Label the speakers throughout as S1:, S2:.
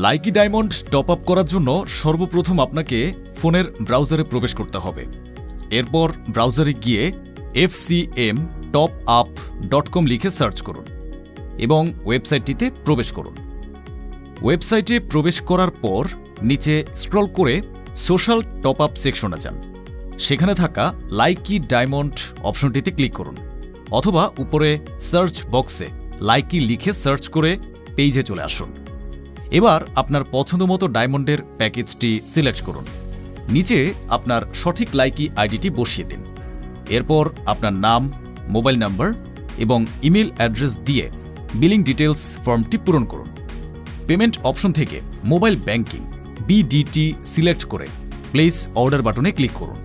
S1: Likee diamond top up করার জন্য সর্বপ্রথম আপনাকে ফোনের ব্রাউজারে প্রবেশ করতে হবে। এরপর ব্রাউজারে গিয়ে fcmtopup.com লিখে সার্চ করুন এবং ওয়েবসাইটটিতে প্রবেশ করুন। ওয়েবসাইটে প্রবেশ করার পর নিচে স্ক্রল করে সোশ্যাল টপ আপ সেকশনে যান। সেখানে থাকা লাইকি ডায়মন্ড অপশনটিতে ক্লিক করুন, অথবা উপরে সার্চ বক্সে লাইকি লিখে সার্চ করে পেজে চলে আসুন। এবার আপনার পছন্দমতো ডায়মন্ডের প্যাকেজটি সিলেক্ট করুন। নিচে আপনার সঠিক লাইকি আইডিটি বসিয়ে দিন। এরপর আপনার নাম, মোবাইল নাম্বার এবং ইমেল অ্যাড্রেস দিয়ে বিলিং ডিটেলস ফর্মটি পূরণ করুন। পেমেন্ট অপশন থেকে মোবাইল ব্যাংকিং বিডিটি সিলেক্ট করে প্লেস অর্ডার বাটনে ক্লিক করুন।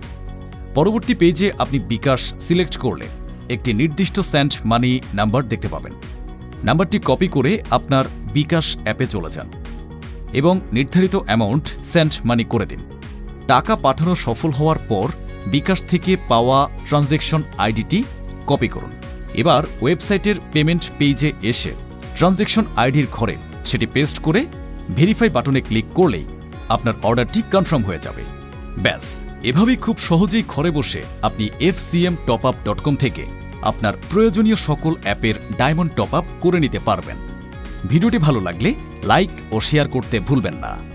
S1: পরবর্তী পেজে আপনি বিকাশ সিলেক্ট করলে একটি নির্দিষ্ট সেন্ড মানি নাম্বার দেখতে পাবেন। নাম্বারটি কপি করে আপনার বিকাশ অ্যাপে চলে যান এবং নির্ধারিত অ্যামাউন্ট সেন্ড মানি করে দিন। টাকা পাঠানো সফল হওয়ার পর বিকাশ থেকে পাওয়া ট্রানজ্যাকশন আইডিটি কপি করুন। এবার ওয়েবসাইটের পেমেন্ট পেজে এসে ট্রানজ্যাকশন আইডির ঘরে সেটি পেস্ট করে ভেরিফাই বাটনে ক্লিক করলেই আপনার অর্ডারটি কনফার্ম হয়ে যাবে। ব্যাস, এভাবেই খুব সহজেই ঘরে বসে আপনি fcmtopup.com থেকে আপনার প্রয়োজনীয় সকল অ্যাপের ডায়মন্ড টপ আপ করে নিতে পারবেন। ভিডিওটি ভালো লাগলে লাইক ও শেয়ার করতে ভুলবেন না।